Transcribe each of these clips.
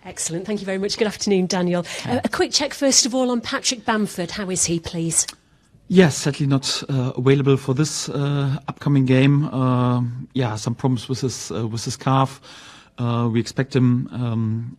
Excellent. Thank you very much. Good afternoon, Daniel. A quick check, first of all, on Patrick Bamford. How is he, please? Yes, sadly not available for this upcoming game. Some problems with his calf. We expect him,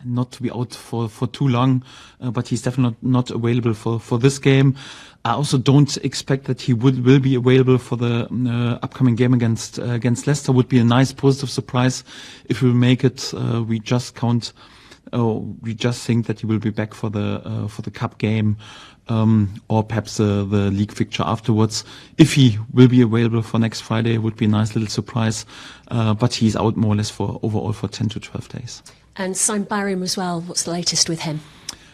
not to be out for too long, but he's definitely not available for this game. I also don't expect that he will be available for the upcoming game against Leicester. Would be a nice positive surprise if we will make it. We just think that he will be back for the cup game, or perhaps the league fixture afterwards. If he will be available for next Friday, it would be a nice little surprise. But he's out more or less overall for 10 to 12 days. And Simon Barham as well. What's the latest with him?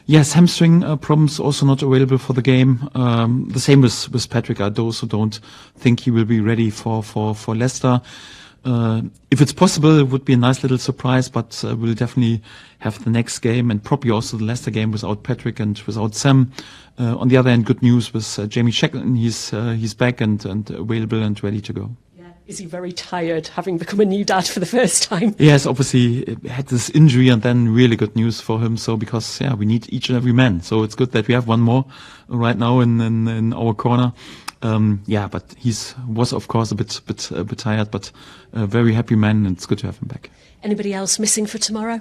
Yes, hamstring problems, also not available for the game. The same with Patrick. I also don't think he will be ready for Leicester. If it's possible, it would be a nice little surprise, but we'll definitely have the next game and probably also the Leicester game without Patrick and without Sam. On the other hand, good news with Jamie Shackleton. He's back and available and ready to go. Is he very tired, having become a new dad for the first time? Yes, obviously he had this injury, and then really good news for him. So because we need each and every man. So it's good that we have one more right now in our corner. But was of course a bit tired, but a very happy man, and it's good to have him back. Anybody else missing for tomorrow?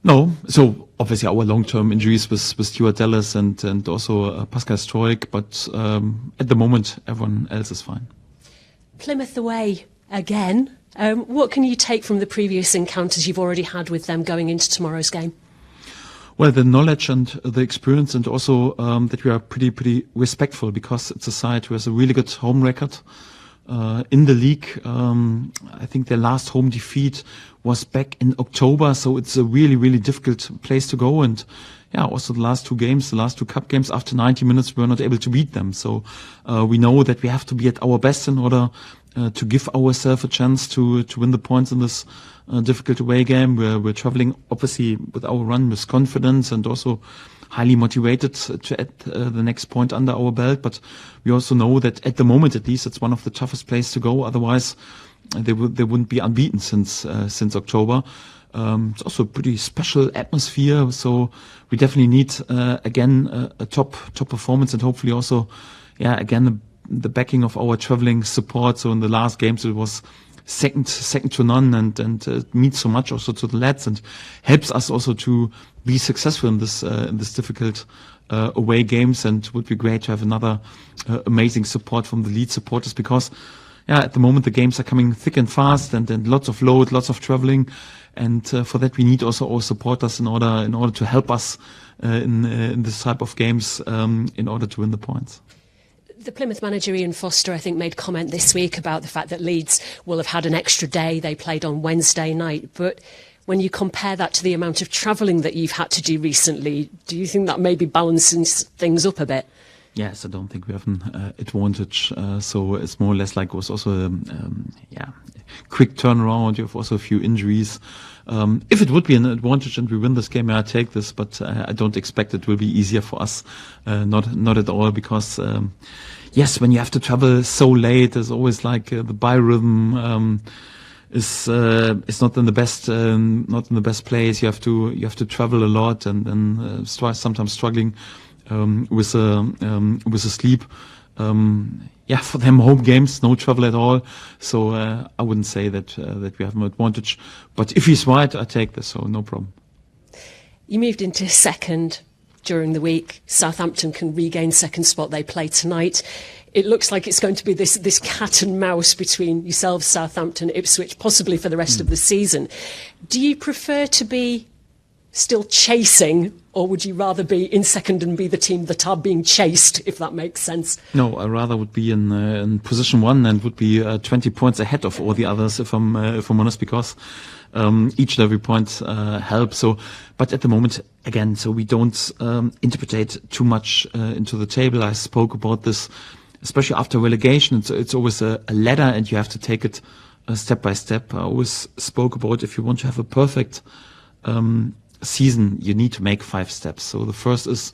No. So obviously our long-term injuries with Stuart Dallas and also Pascal Stroik, but at the moment everyone else is fine. Plymouth away again. What can you take from the previous encounters you've already had with them going into tomorrow's game? Well, the knowledge and the experience, and also that we are pretty respectful, because it's a side who has a really good home record in the league. I think their last home defeat was back in October, so it's a really difficult place to go. And also the last two cup games, after 90 minutes, we were not able to beat them. So we know that we have to be at our best in order to give ourselves a chance to win the points in this difficult away game. We're traveling, obviously, with our run with confidence and also highly motivated to add the next point under our belt. But we also know that at the moment, at least, it's one of the toughest places to go. Otherwise, they wouldn't be unbeaten since October. It's also a pretty special atmosphere, so we definitely need again a top performance, and hopefully also again the backing of our traveling support. So in the last games it was second to none, and it means so much also to the lads and helps us also to be successful in this difficult away games. And it would be great to have another amazing support from the Leeds supporters, because at the moment the games are coming thick and fast, and lots of load, lots of traveling. And for that, we need also our supporters in order to help us in this type of games in order to win the points. The Plymouth manager Ian Foster, I think, made comment this week about the fact that Leeds will have had an extra day. They played on Wednesday night. But when you compare that to the amount of travelling that you've had to do recently, do you think that maybe balances things up a bit? Yes, I don't think we have an advantage. So it's more or less like it was also a quick turnaround. You have also a few injuries. If it would be an advantage and we win this game, I take this, but I don't expect it will be easier for us. Not at all, because yes, when you have to travel so late, there's always like the biorhythm is not in the best place. You have to travel a lot, and then sometimes struggling with the sleep. For them, home games, no travel at all. So I wouldn't say that we have an advantage. But if he's right, I take this, so no problem. You moved into second during the week. Southampton can regain second spot. They play tonight. It looks like it's going to be this cat and mouse between yourselves, Southampton, Ipswich, possibly for the rest of the season. Do you prefer to be still chasing, or would you rather be in second and be the team that are being chased, if that makes sense? No, I rather would be in position one and would be 20 points ahead of all the others, if I'm honest, because each and every point helps. So, but at the moment, again, so we don't interpret too much into the table. I spoke about this, especially after relegation. It's always a ladder, and you have to take it step by step. I always spoke about, if you want to have a perfect season, you need to make 5 steps. So the first is,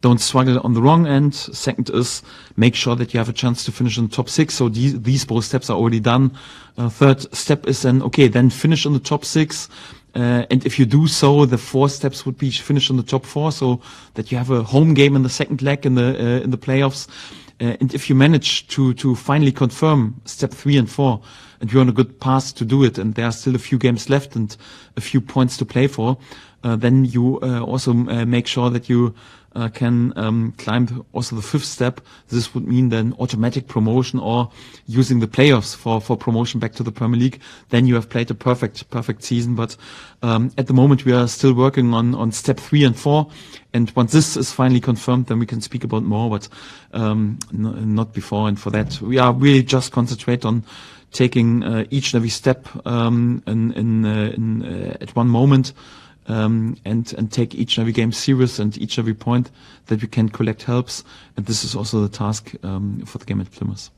don't struggle on the wrong end. Second is, make sure that you have a chance to finish in the top 6. So these both steps are already done. Third step is then finish in the top 6. And if you do so, the 4 steps would be finish on the top 4, so that you have a home game in the second leg in the playoffs. And if you manage to finally confirm step 3 and 4, and you're on a good path to do it, and there are still a few games left and a few points to play for, then you also make sure that you can climb also the 5th step. This would mean then automatic promotion or using the playoffs for promotion back to the Premier League. Then you have played a perfect season. But at the moment we are still working on step 3 and 4. And once this is finally confirmed, then we can speak about more, but not before. And for that, we are really just concentrate on taking each and every step at one moment. And take each and every game serious, and each and every point that we can collect helps. And this is also the task for the game at Plymouth.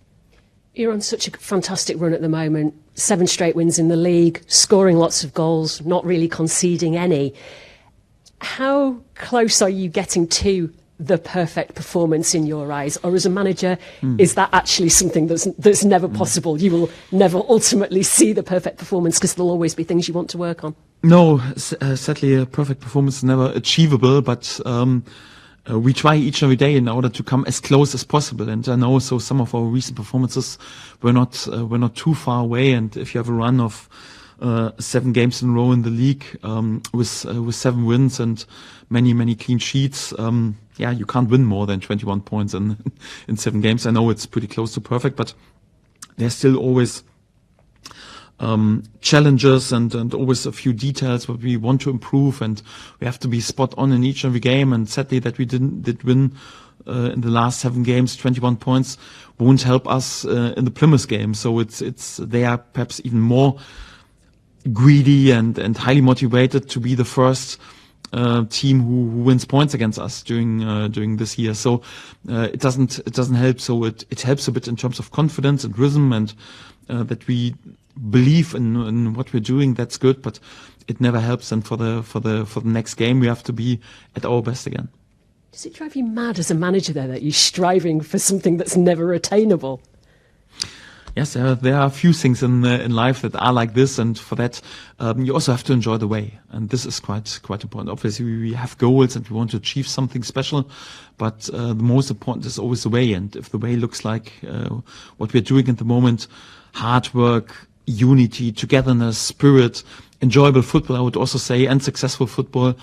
You're on such a fantastic run at the moment. 7 straight wins in the league, scoring lots of goals, not really conceding any. How close are you getting to the perfect performance in your eyes? Or as a manager, is that actually something that's never possible? You will never ultimately see the perfect performance because there'll always be things you want to work on. No, sadly, a perfect performance is never achievable, but we try each and every day in order to come as close as possible. And I know so some of our recent performances were not too far away. And if you have a run of 7 games in a row in the league with 7 wins and many clean sheets, you can't win more than 21 points in 7 games. I know it's pretty close to perfect, but there's still always challenges and always a few details what we want to improve, and we have to be spot on in each and every game. And sadly that we did win in the last 7 games 21 points won't help us in the Plymouth game. So they are perhaps even more greedy and highly motivated to be the first team who wins points against us during this year. So it doesn't help. So it helps a bit in terms of confidence and rhythm, and that we believe in what we're doing. That's good, but it never helps. And for the next game, we have to be at our best again. Does it drive you mad as a manager though that you're striving for something that's never attainable? Yes, there are a few things in life that are like this, and for that you also have to enjoy the way, and this is quite important. Obviously, we have goals and we want to achieve something special, but the most important is always the way. And if the way looks like what we're doing at the moment, hard work, unity, togetherness, spirit, enjoyable football, I would also say, and successful football.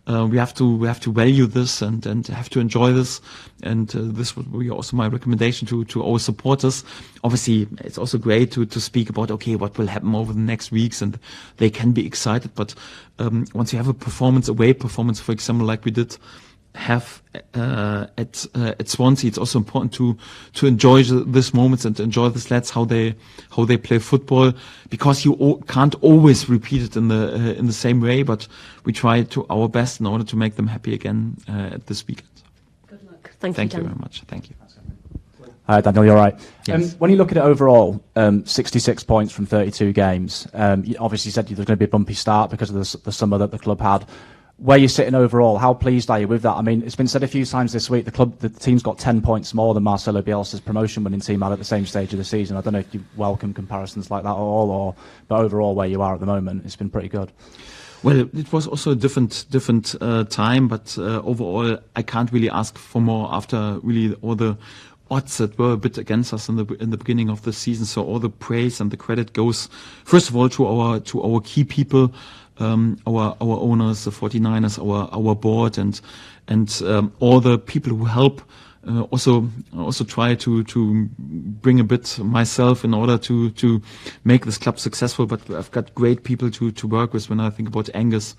We have to value this and have to enjoy this, and this would be also my recommendation to our supporters. Obviously, it's also great to speak about what will happen over the next weeks, and they can be excited. But once you have a away performance, for example, like we did have at Swansea, it's also important to enjoy these moments and enjoy the lads how they play football, because you can't always repeat it in the same way, but we try to our best in order to make them happy again at this weekend. Good luck. Thank you very much. Thank you. Hi, Daniel, you're right. Yes. When you look at it overall, 66 points from 32 games, you obviously said there's going to be a bumpy start because of the summer that the club had. Where you're sitting overall, how pleased are you with that? I mean, it's been said a few times this week, the team's got 10 points more than Marcelo Bielsa's promotion-winning team had at the same stage of the season. I don't know if you welcome comparisons like that at all, but overall where you are at the moment, it's been pretty good. Well, it was also a different time, but overall, I can't really ask for more after really all the odds that were a bit against us in the beginning of the season. So all the praise and the credit goes first of all to our key people, our owners, the 49ers, our board, and all the people who help. Also try to bring a bit myself in order to make this club successful. But I've got great people to work with when I think about Angus,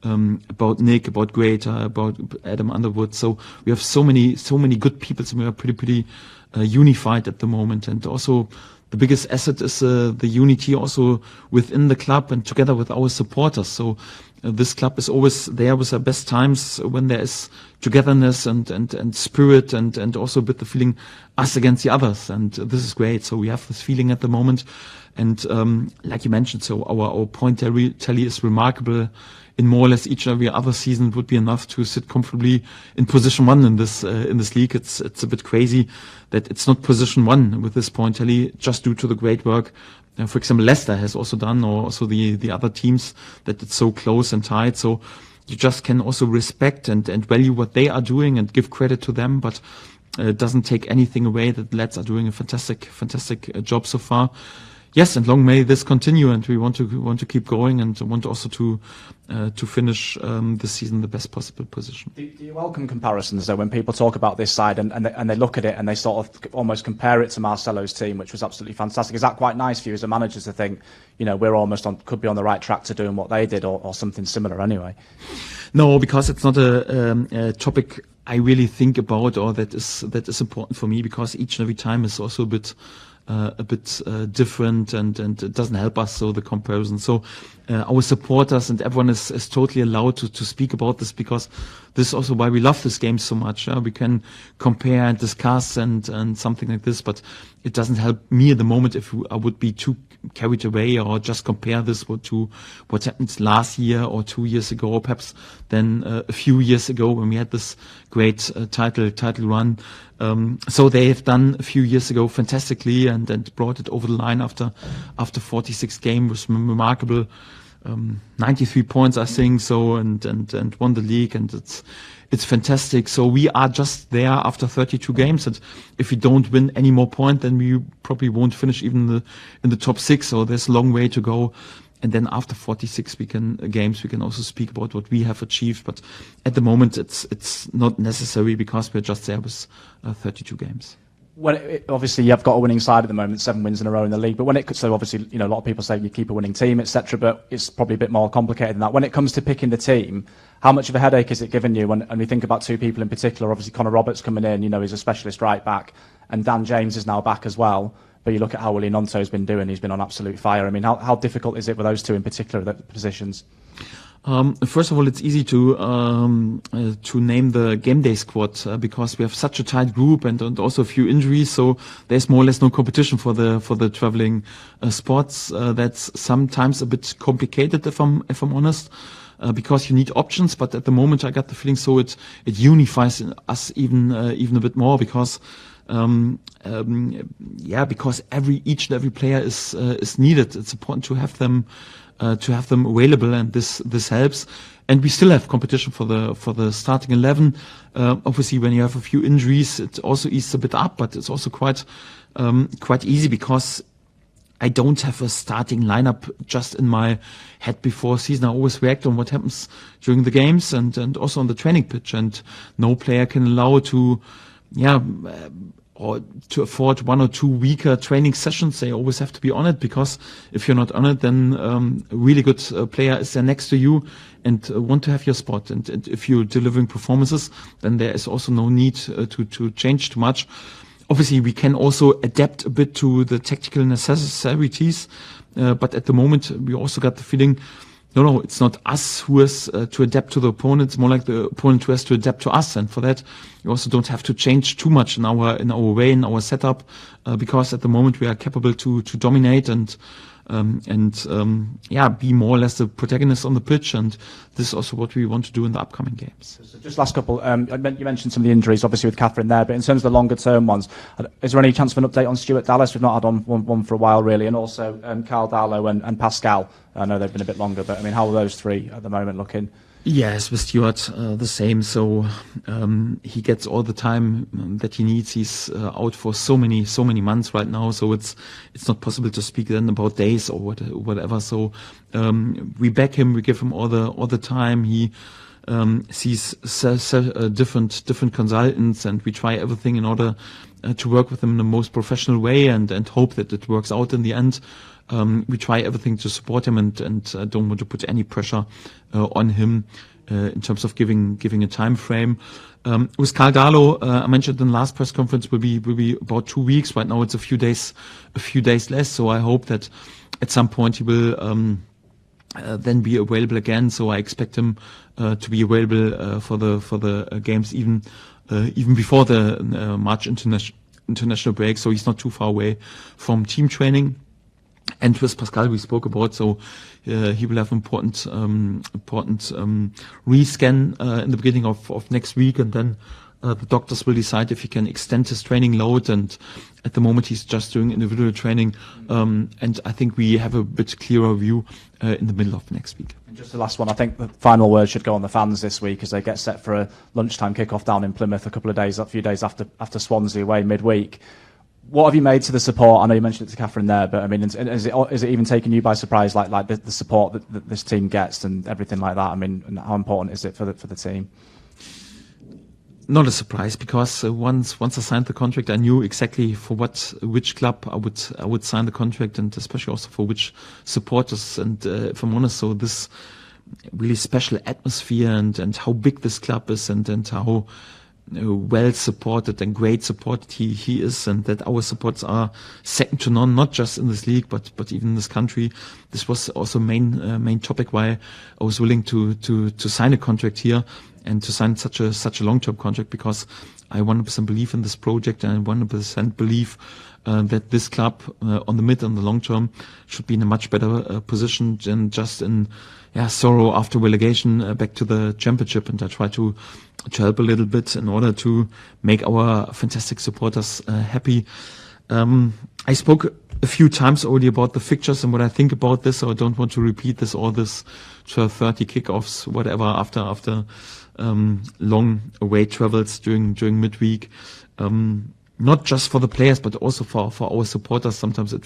about Nick, about Greater, about Adam Underwood. So we have so many good people. So we are pretty unified at the moment, and also the biggest asset is the unity also within the club and together with our supporters. So this club is always there with our best times when there is togetherness and spirit and also a bit the feeling us against the others. And this is great. So we have this feeling at the moment. And like you mentioned, so our point tally is remarkable. In more or less each and every other season would be enough to sit comfortably in position 1 in this league. It's a bit crazy that it's not position 1 with this point tally, just due to the great work for example, Leicester has also done, or also the other teams, that it's so close and tight. So you just can also respect and value what they are doing and give credit to them, but it doesn't take anything away that Leeds are doing a fantastic job so far. Yes, and long may this continue, and we want to keep going, and want also to finish this season the best possible position. Do you welcome comparisons though when people talk about this side and they look at it and they sort of almost compare it to Marcelo's team, which was absolutely fantastic? Is that quite nice for you as a manager to think, we're almost could be on the right track to doing what they did, or something similar anyway? No, because it's not a topic I really think about, or that is important for me, because each and every time is also a bit different, and it doesn't help us, so the comparison. So our supporters and everyone is totally allowed to speak about this, because this is also why we love this game so much. We can compare and discuss and something like this, but it doesn't help me at the moment if I would be too carried away, or just compare this to what happened last year or 2 years ago, or perhaps then a few years ago when we had this great title run. So they have done a few years ago fantastically, and brought it over the line after 46 games, was remarkable. 93 points, I think, so, and won the league, and it's fantastic. So we are just there after 32 games, and if we don't win any more points, then we probably won't finish even in the top 6. So there's a long way to go. And then after 46 games, we can also speak about what we have achieved. But at the moment, it's not necessary, because we're just there with 32 games. Obviously, you've got a winning side at the moment, 7 wins in a row in the league. But so obviously, a lot of people say you keep a winning team, etc. But it's probably a bit more complicated than that. When it comes to picking the team, how much of a headache is it given you? And we think about 2 people in particular. Obviously, Connor Roberts coming in, he's a specialist right back, and Dan James is now back as well. But you look at how Willie Nonto's been doing; he's been on absolute fire. I mean, how difficult is it with those 2 in particular, the positions? First of all, it's easy to name the game day squad, because we have such a tight group, and also a few injuries. So there's more or less no competition for the traveling spots. That's sometimes a bit complicated, if I'm honest, because you need options. But at the moment, I got the feeling so it unifies us even a bit more, because because each and every player is needed. It's important to have them available, and this helps. And we still have competition for the starting 11. Obviously, when you have a few injuries, it also eases a bit up, but it's also quite easy, because I don't have a starting lineup just in my head before season. I always react on what happens during the games, and also on the training pitch, and no player can allow to or to afford 1 or 2 weaker training sessions. They always have to be on it, because if you're not on it, then a really good player is there next to you and want to have your spot. And if you're delivering performances, then there is also no need to change too much. Obviously, we can also adapt a bit to the tactical necessities, but at the moment, we also got the feeling, no, it's not us who has to adapt to the opponent. It's more like the opponent who has to adapt to us. And for that, you also don't have to change too much in our way, in our setup, because at the moment we are capable to dominate and be more or less the protagonist on the pitch. And this is also what we want to do in the upcoming games. So just last couple, you mentioned some of the injuries, obviously with Catherine there, but in terms of the longer term ones, is there any chance of an update on Stuart Dallas? We've not had on one for a while really, and also Carl Darlow and Pascal. I know they've been a bit longer, but I mean, how are those 3 at the moment looking? Yes, with Stuart, the same. So he gets all the time that he needs. He's out for so many months right now. So it's not possible to speak then about days or whatever. So we back him. We give him all the time. He sees different consultants, and we try everything in order to work with him in the most professional way, and hope that it works out in the end. We try everything to support him, and don't want to put any pressure on him in terms of giving a time frame. With Carl Darlow, I mentioned in the last press conference, will be about 2 weeks. Right now, it's a few days less. So I hope that at some point he will then be available again. So I expect him to be available for the games even before the March international break. So he's not too far away from team training. And with Pascal, we spoke about, so he will have important rescan in the beginning of next week, and then The doctors will decide if he can extend his training load, and at the moment he's just doing individual training. And I think we have a bit clearer view in the middle of next week. And just the last one, I think the final word should go on the fans this week as they get set for a lunchtime kick-off down in Plymouth a few days after Swansea away midweek. What have you made to the support? I know you mentioned it to Catherine there, but I mean, is it even taking you by surprise, like the support that this team gets and everything like that? I mean, and how important is it for the team? Not a surprise, because once I signed the contract, I knew exactly for which club I would sign the contract, and especially also for which supporters. And if I'm honest, so this really special atmosphere and how big this club is, and how well supported and great supported he is, and that our supports are second to none, not just in this league but even in this country. This was also main topic why I was willing to sign a contract here and to sign such a long-term contract, because I 100% believe in this project, and I 100% believe that this club on the mid and the long term should be in a much better position than just in sorrow after relegation back to the championship. And I try to help a little bit in order to make our fantastic supporters happy. I spoke a few times already about the fixtures and what I think about this, so I don't want to repeat all this 12:30 kickoffs, whatever, after long away travels during midweek. Not just for the players, but also for our supporters. Sometimes it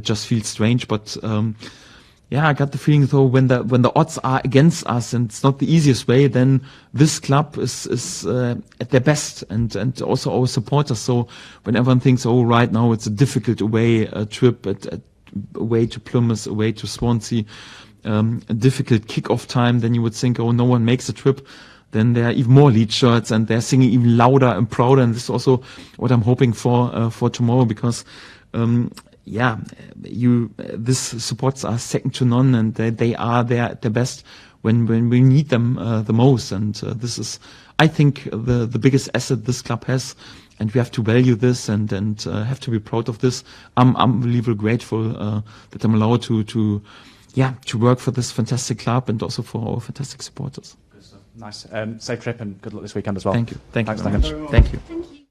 just feels strange, but I got the feeling though when the odds are against us and it's not the easiest way, then this club is at their best, and also our supporters. So when everyone thinks, right now it's a difficult away trip, away to Plymouth, away to Swansea, a difficult kick-off time, then you would think, no one makes the trip. Then there are even more Leeds shirts, and they're singing even louder and prouder. And this is also what I'm hoping for tomorrow, because this supports are second to none, and they are there at their best when we need them the most. And this is, I think, the biggest asset this club has, and we have to value this and have to be proud of this. I'm unbelievably grateful that I'm allowed to work for this fantastic club and also for our fantastic supporters. Nice. Safe trip and good luck this weekend as well. Thank you. Thanks very much. Thank you. Thank you.